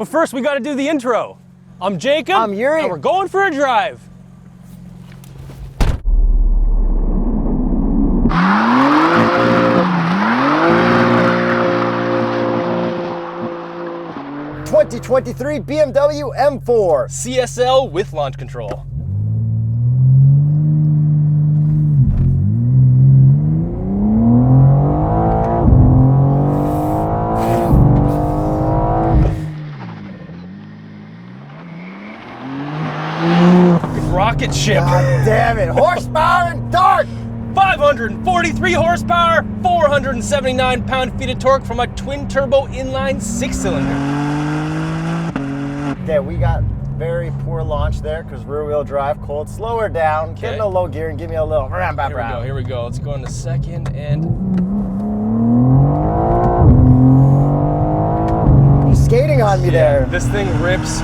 But first, we gotta do the intro. I'm Jacob. I'm Yuri. And we're going for a drive. '23 BMW M4 CSL with launch control. Rocket ship. God damn it. Horsepower and torque. 543 horsepower, 479 pound-feet of torque from a Twin Turbo Inline 6-cylinder. Yeah, we got very poor launch there because rear-wheel drive, cold. Slow her down, get in a low gear and give me a little Here we go. Let's go in a second and... You're skating on me there. This thing rips.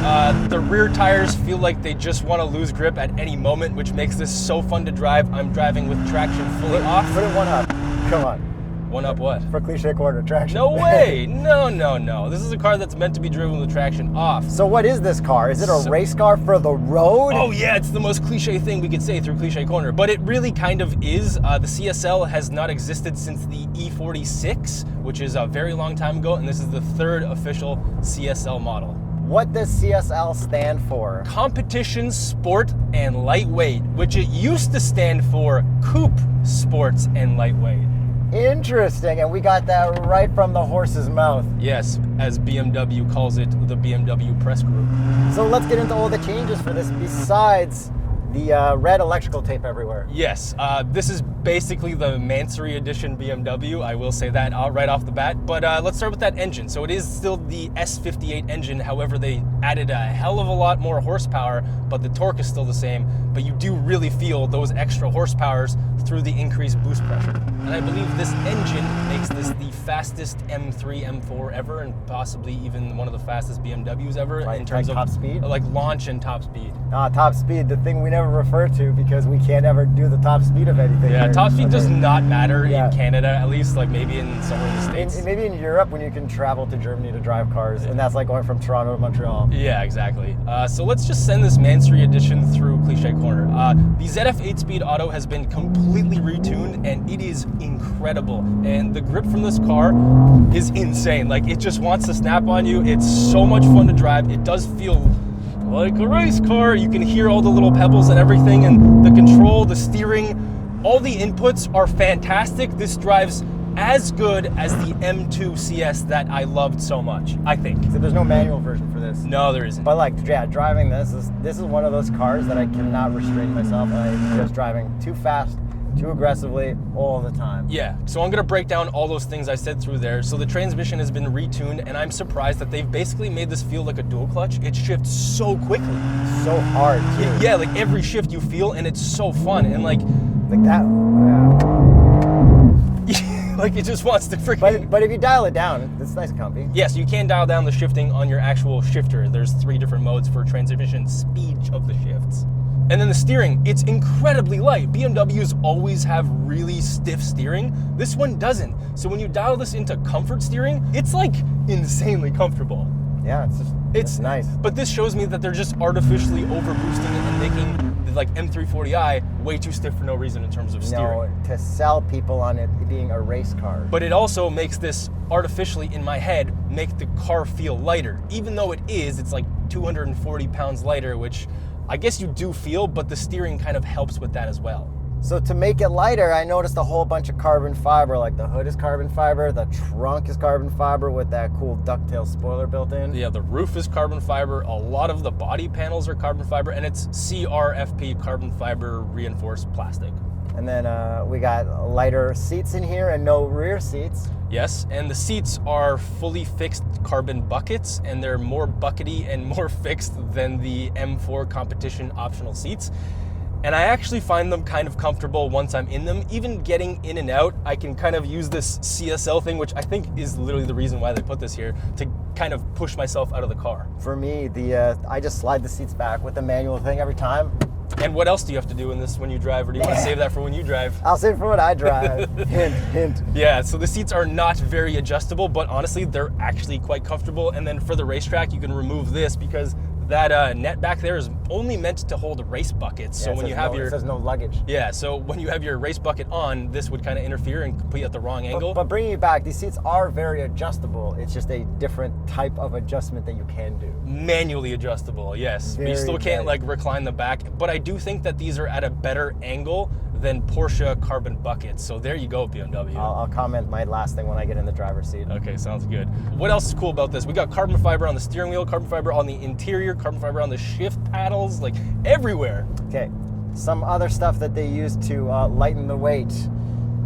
The rear tires feel like they just want to lose grip at any moment, which makes this so fun to drive. I'm driving with traction fully off. Put it one up. Come on. One up what? For cliche corner traction. No way. No. This is a car that's meant to be driven with traction off. So what is this car? Is it a race car for the road? Oh yeah, it's the most cliche thing we could say through Cliche Corner, but it really kind of is. The CSL has not existed since the E46, which is a very long time ago, and this is the third official CSL model. What does CSL stand for? Competition, Sport, and Lightweight, which it used to stand for Coupe, Sports, and Lightweight. Interesting, and we got that right from the horse's mouth. Yes, as BMW calls it, the BMW press group. So let's get into all the changes for this besides the red electrical tape everywhere. Yes, this is basically the Mansory edition BMW, I will say that right off the bat. But let's start with that engine. So it is still the S58 engine, however they added a hell of a lot more horsepower, but the torque is still the same. But you do really feel those extra horsepowers through the increased boost pressure. And I believe this engine makes this the fastest M3, M4 ever, and possibly even one of the fastest BMWs ever in terms of top speed? Like launch and top speed. Top speed, the thing we never refer to because we can't ever do the top speed of anything. Yeah, top speed does not matter Yeah. in Canada, at least, like maybe in somewhere in the States. Maybe in Europe when you can travel to Germany to drive cars, and that's like going from Toronto to Montreal. Yeah, exactly. So let's just send this Mansory edition through Cliche Corner. The ZF 8-speed auto has been completely retuned, and it is incredible. And the grip from this car is insane. Like, it just wants to snap on you. It's so much fun to drive. It does feel like a race car. You can hear all the little pebbles and everything, and the control, the steering, all the inputs are fantastic. This drives as good as the M2 CS that I loved so much, I think. So there's no manual version for this? No, there isn't. But like, yeah, driving this is one of those cars that I cannot restrain myself. I'm just driving too fast, too aggressively all the time. Yeah, so I'm gonna break down all those things I said through there. So the transmission has been retuned, and I'm surprised that they've basically made this feel like a dual clutch. It shifts so quickly. So hard too. Yeah, like every shift you feel, and it's so fun, and like that. like it just wants to freaking... But if you dial it down, it's nice and comfy. Yes, you can dial down the shifting on your actual shifter. There's 3 different modes for transmission speed of the shifts. And then the steering, it's incredibly light. BMWs always have really stiff steering. This one doesn't. So when you dial this into comfort steering, it's like insanely comfortable. Yeah, it's nice. But this shows me that they're just artificially overboosting it and making the like M340i way too stiff for no reason in terms of steering. No, to sell people on it being a race car. But it also makes this artificially in my head make the car feel lighter. Even though it's like 240 pounds lighter, which I guess you do feel, but the steering kind of helps with that as well. So to make it lighter, I noticed a whole bunch of carbon fiber, like the hood is carbon fiber, the trunk is carbon fiber with that cool ducktail spoiler built in. Yeah, the roof is carbon fiber, a lot of the body panels are carbon fiber, and it's CRFP carbon fiber reinforced plastic. And then we got lighter seats in here and no rear seats. Yes, and the seats are fully fixed carbon buckets, and they're more buckety and more fixed than the M4 Competition optional seats. And I actually find them kind of comfortable once I'm in them. Even getting in and out, I can kind of use this CSL thing, which I think is literally the reason why they put this here, to kind of push myself out of the car. For me, I just slide the seats back with the manual thing every time. And what else do you have to do in this when you drive, or do you want to save that for when you drive? I'll save it for when I drive. Hint, hint. Yeah, so the seats are not very adjustable, but honestly, they're actually quite comfortable. And then for the racetrack, you can remove this because that net back there is only meant to hold race buckets. Yeah, so when you have it says no luggage. Yeah, so when you have your race bucket on, this would kind of interfere and put you at the wrong angle. But bringing it back, these seats are very adjustable. It's just a different type of adjustment that you can do. Manually adjustable, yes. But you still can't like recline the back. But I do think that these are at a better angle than Porsche carbon buckets. So there you go, BMW. I'll comment my last thing when I get in the driver's seat. Okay, sounds good. What else is cool about this? We got carbon fiber on the steering wheel, carbon fiber on the interior, carbon fiber on the shift paddles, like everywhere. Okay, some other stuff that they use to lighten the weight.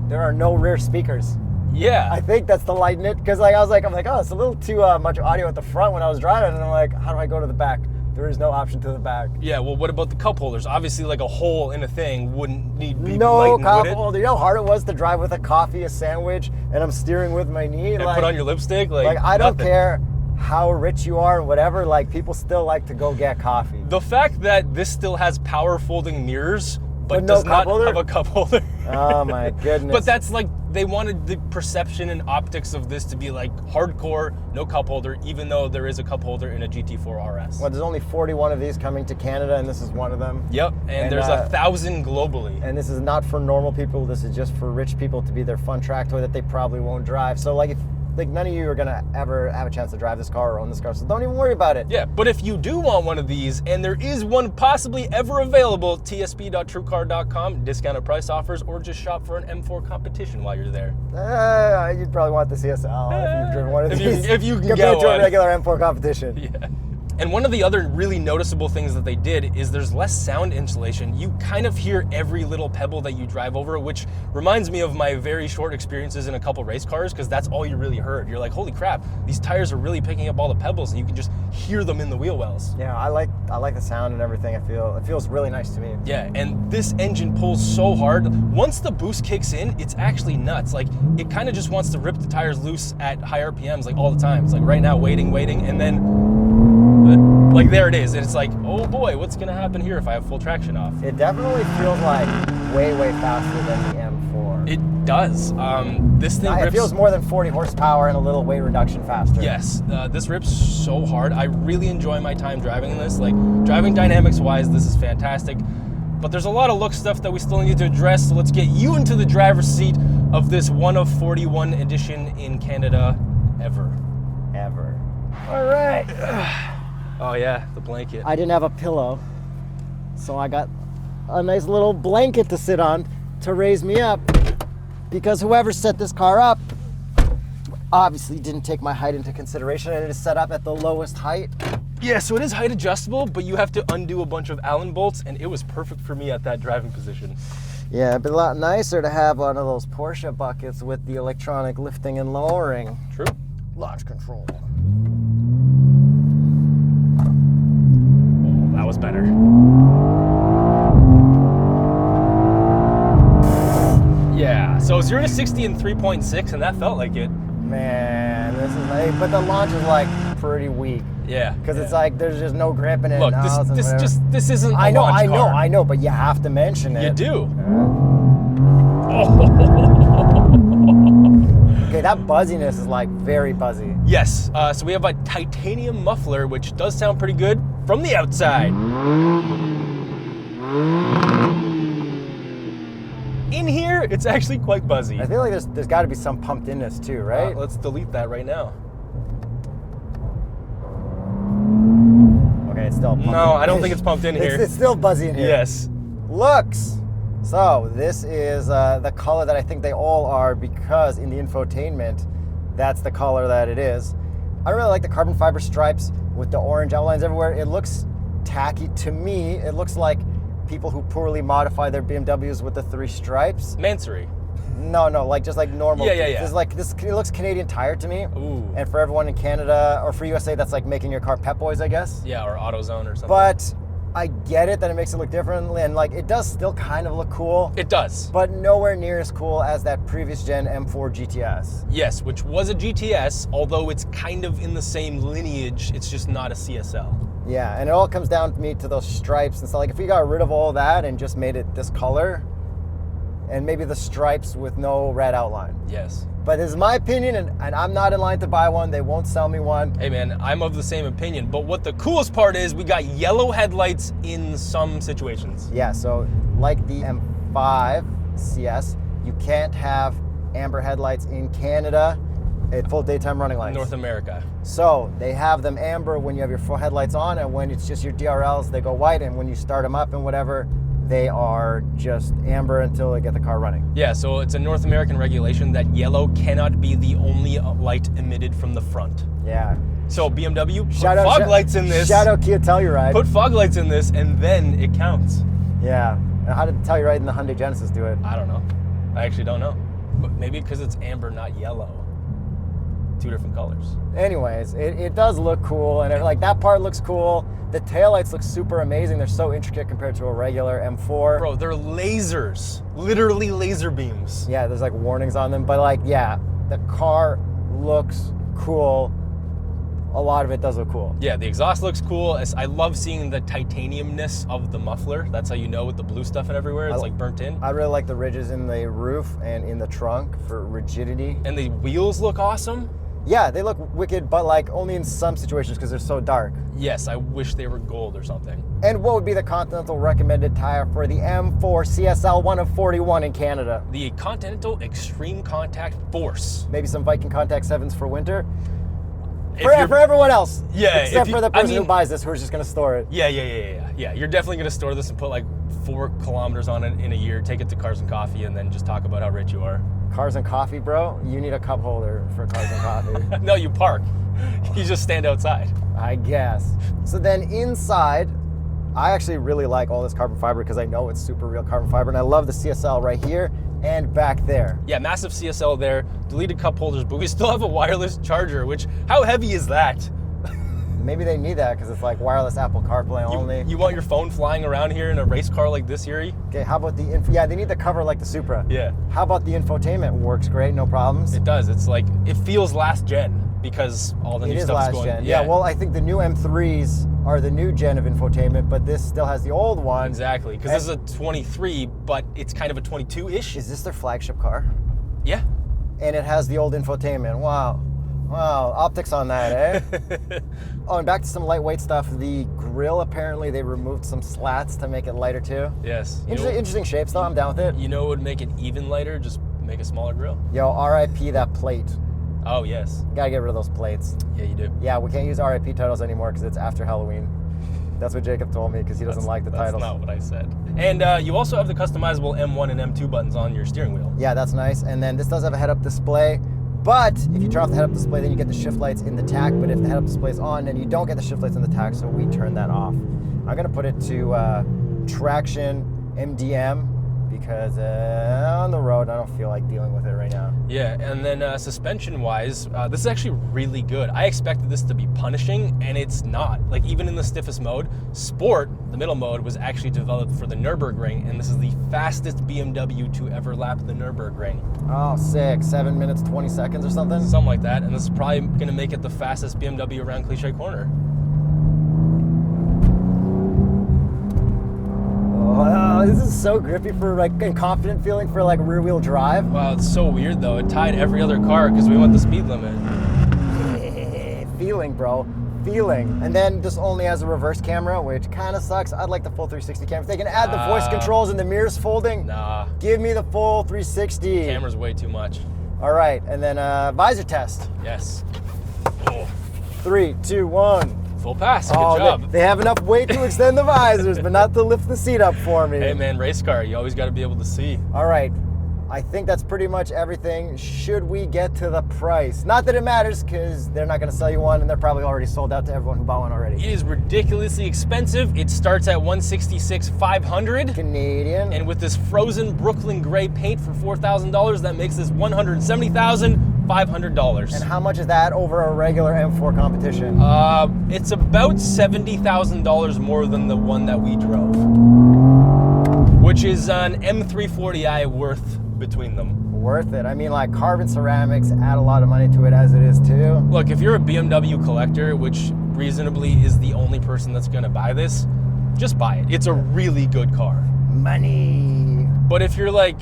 There are no rear speakers. Yeah. I think that's to lighten it, because I'm like, oh, it's a little too much audio at the front when I was driving, and I'm like, how do I go to the back? There is no option to the back. Yeah, well, what about the cup holders? Obviously, like a hole in a thing wouldn't need to be no lightened, cup would it? holder. You know how hard it was to drive with a coffee, a sandwich, and I'm steering with my knee? And like, put on your lipstick? Like I don't nothing. care how rich you are or whatever, like people still like to go get coffee. The fact that this still has power folding mirrors, but no does cup not holder? have a cup holder. Oh my goodness. But that's like, they wanted the perception and optics of this to be like hardcore, no cup holder, even though there is a cup holder in a GT4 RS. Well, there's only 41 of these coming to Canada, and this is one of them. Yep, and there's 1,000 globally. And this is not for normal people. This is just for rich people to be their fun track toy that they probably won't drive. So like, if none of you are gonna ever have a chance to drive this car or own this car, so don't even worry about it. Yeah, but if you do want one of these, and there is one possibly ever available, tsp.truecar.com, discounted price offers, or just shop for an M4 competition while you're there. You'd probably want the CSL if you've driven one of these. If you can compared get to one. a regular M4 competition. Yeah. And one of the other really noticeable things that they did is there's less sound insulation. You kind of hear every little pebble that you drive over, which reminds me of my very short experiences in a couple race cars, because that's all you really heard. You're like, holy crap, these tires are really picking up all the pebbles, and you can just hear them in the wheel wells. Yeah, I like the sound and everything. It feels really nice to me. Yeah, and this engine pulls so hard. Once the boost kicks in, it's actually nuts. Like, it kind of just wants to rip the tires loose at high RPMs, like all the time. It's like right now, waiting, and then like there it is, and it's like, oh boy, what's gonna happen here if I have full traction off? It definitely feels like way faster than the M4. It does. This thing rips. It feels more than 40 horsepower and a little weight reduction faster. Yes, this rips so hard. I really enjoy my time driving in this. Like, driving dynamics wise, this is fantastic. But there's a lot of look stuff that we still need to address, so let's get you into the driver's seat of this one of 41 edition in Canada ever. All right. Oh yeah, the blanket. I didn't have a pillow, so I got a nice little blanket to sit on to raise me up, because whoever set this car up obviously didn't take my height into consideration, and it is set up at the lowest height. Yeah, so it is height adjustable, but you have to undo a bunch of Allen bolts, and it was perfect for me at that driving position. Yeah, it'd be a lot nicer to have one of those Porsche buckets with the electronic lifting and lowering. True. Launch control. That was better. Yeah, so 0 to 60 in 3.6, and that felt like it. Man, this is nice, but the launch is like pretty weak. Yeah. Because it's like there's just no grip in it. Look, this isn't a launch car. I know, but you have to mention it. You do. Okay, that buzziness is like very buzzy. Yes, so we have a titanium muffler, which does sound pretty good from the outside. In here, it's actually quite buzzy. I feel like there's got to be some pumped in this too, right? Let's delete that right now. Okay, it's still pumped. No, I don't think it's pumped in here. It's still buzzy in here. Yes. Looks. So this is the color that I think they all are, because in the infotainment, that's the color that it is. I really like the carbon fiber stripes with the orange outlines everywhere. It looks tacky to me. It looks like people who poorly modify their BMWs with the 3 stripes. Mansory. No, like just like normal. Yeah. It looks Canadian Tire to me. Ooh. And for everyone in Canada, or for USA, that's like making your car Pep Boys, I guess. Yeah, or AutoZone or something. But I get it that it makes it look differently, and like it does still kind of look cool. It does. But nowhere near as cool as that previous gen M4 GTS. Yes, which was a GTS, although it's kind of in the same lineage, it's just not a CSL. Yeah, and it all comes down to me to those stripes and stuff. Like if you got rid of all that and just made it this color, and maybe the stripes with no red outline. Yes. But this is my opinion, and I'm not in line to buy one. They won't sell me one. Hey man, I'm of the same opinion. But what the coolest part is, we got yellow headlights in some situations. Yeah, so like the M5 CS, you can't have amber headlights in Canada at full daytime running lights. North America. So they have them amber when you have your full headlights on, and when it's just your DRLs, they go white, and when you start them up and whatever, they are just amber until they get the car running. Yeah, so it's a North American regulation that yellow cannot be the only light emitted from the front. Yeah. So BMW, put fog lights in this. Shout out Kia Telluride. Put fog lights in this, and then it counts. Yeah. And how did Telluride and the Hyundai Genesis do it? I don't know. I actually don't know. But maybe because it's amber, not yellow. Two different colors. Anyways, it does look cool, and like that part looks cool. The taillights look super amazing. They're so intricate compared to a regular M4. Bro, they're lasers. Literally laser beams. Yeah, there's like warnings on them, but like, yeah, the car looks cool. A lot of it does look cool. Yeah, the exhaust looks cool. I love seeing the titaniumness of the muffler. That's how you know with the blue stuff and everywhere. It's like burnt in. I really like the ridges in the roof and in the trunk for rigidity. And the wheels look awesome. Yeah, they look wicked, but like only in some situations because they're so dark. Yes, I wish they were gold or something. And what would be the Continental recommended tire for the M4 CSL 1 of 41 in Canada? The Continental Extreme Contact Force. Maybe some Viking Contact 7s for winter? For everyone else. Yeah. Except for the person who buys this, who's just going to store it. Yeah. You're definitely going to store this and put like 4 kilometers on it in a year, take it to Cars and Coffee, and then just talk about how rich you are. Cars and Coffee, bro? You need a cup holder for Cars and Coffee. No, you park. You just stand outside. I guess. So then inside, I actually really like all this carbon fiber because I know it's super real carbon fiber, and I love the CSL right here and back there. Yeah, massive CSL there, deleted cup holders, but we still have a wireless charger, which, how heavy is that? Maybe they need that because it's like wireless Apple CarPlay only. You want your phone flying around here in a race car like this, Yuri? Okay, how about the yeah, they need the cover like the Supra. Yeah. How about the infotainment? Works great, no problems. It does. It's like, it feels last gen because all the new stuff is going. Gen. Yeah, well, I think the new M3s are the new gen of infotainment, but this still has the old one. Exactly, because this is a 23, but it's kind of a 22-ish. Is this their flagship car? Yeah. And it has the old infotainment. Wow. Wow, optics on that, eh? Oh, and back to some lightweight stuff. The grille, apparently, they removed some slats to make it lighter too. Yes. Interesting shapes, though. I'm down with it. You know what would make it even lighter? Just make a smaller grille. Yo, RIP that plate. Oh, yes. Gotta get rid of those plates. Yeah, you do. Yeah, we can't use RIP titles anymore because it's after Halloween. That's what Jacob told me because he doesn't like the titles. That's not what I said. And you also have the customizable M1 and M2 buttons on your steering wheel. Yeah, that's nice. And then this does have a head-up display. But if you turn off the head-up display, then you get the shift lights in the tack. But if the head-up display is on, then you don't get the shift lights in the tack, so we turn that off. I'm gonna put it to traction MDM because on the road, I don't feel like dealing with it right now. Yeah, and then suspension-wise, this is actually really good. I expected this to be punishing, and it's not. Like, even in the stiffest mode, Sport, the middle mode, was actually developed for the Nürburgring, and this is the fastest BMW to ever lap the Nürburgring. Oh, sick. 7 minutes, 20 seconds or something? Something like that, and this is probably going to make it the fastest BMW around Cliche Corner. Wow, this is so grippy for like and confident feeling for like rear wheel drive. Wow, it's so weird though. It tied every other car because we went the speed limit. Feeling, bro. Feeling. And then this only has a reverse camera, which kind of sucks. I'd like the full 360 camera. If they can add the voice controls and the mirrors folding, nah. Give me the full 360. Camera's way too much. All right, and then visor test. Yes. Oh. 3, 2, 1. Full pass. Good job. They have enough weight to extend the visors, but not to lift the seat up for me. Hey man, race car, you always got to be able to see. All right, I think that's pretty much everything. Should we get to the price? Not that it matters, because they're not going to sell you one, and they're probably already sold out to everyone who bought one already. It is ridiculously expensive. It starts at $166,500 Canadian. and with this frozen Brooklyn gray paint for $4,000, that makes this $170,500. And how much is that over a regular M4 competition? It's about $70,000 more than the one that we drove, which is an M340i worth between them. Worth it. I mean, like, carbon ceramics add a lot of money to it as it is too. Look, if you're a BMW collector, which reasonably is the only person that's gonna buy this, just buy it. It's a really good car. Money. But if you're like,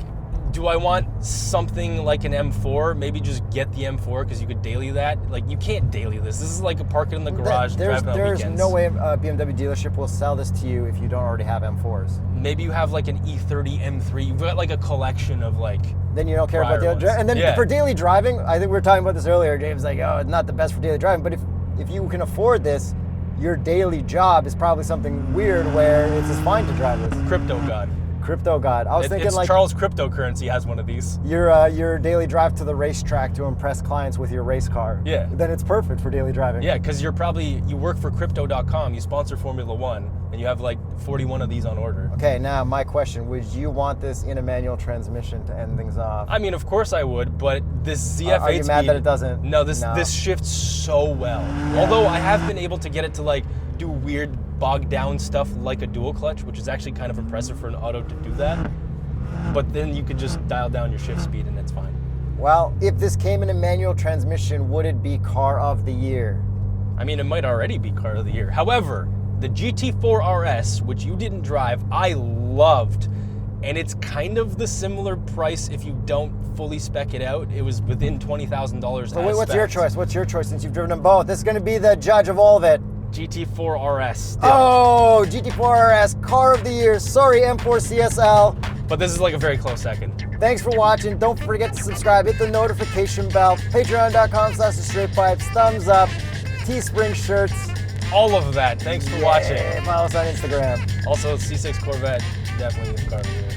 do I want something like an M4? Maybe just get the M4 because you could daily that. Like, you can't daily this. This is like a park it in the garage, drive it on There's weekends. no way a BMW dealership will sell this to you if you don't already have M4s. Maybe you have like an E30 M3. You've got like a collection of like. Then you don't care about prior daily ones. And then Yeah. for daily driving, I think we were talking about this earlier. James like, oh, it's not the best for daily driving. But if you can afford this, your daily job is probably something weird where it's just fine to drive this. Crypto God. Crypto God. I was thinking It's like Charles Cryptocurrency has one of these. your daily drive to the racetrack to impress clients with your race car. Yeah. Then it's perfect for daily driving. Yeah, because you work for Crypto.com, you sponsor Formula One, and you have like 41 of these on order. Okay, now my question, would you want this in a manual transmission to end things off? I mean, of course I would, but this ZF8 Are you mad speed, that it doesn't? No, this shifts so well. Although I have been able to get it to like do weird bogged down stuff like a dual clutch, which is actually kind of impressive for an auto to do that. But then you could just dial down your shift speed and it's fine. Well, if this came in a manual transmission, would it be car of the year? I mean, it might already be car of the year. However, the GT4 RS, which you didn't drive, I loved. And it's kind of the similar price if you don't fully spec it out. It was within $20,000. So wait, what's your choice? What's your choice since you've driven them both? This is going to be the judge of all of it. GT4 RS. Still. Oh, GT4 RS, car of the year. Sorry, M4 CSL. But this is like a very close second. Thanks for watching. Don't forget to subscribe. Hit the notification bell. Patreon.com/TheStraightPipes. Thumbs up. Teespring shirts. All of that. Thanks for watching. Follow us on Instagram. Also, C6 Corvette, definitely the car of the year.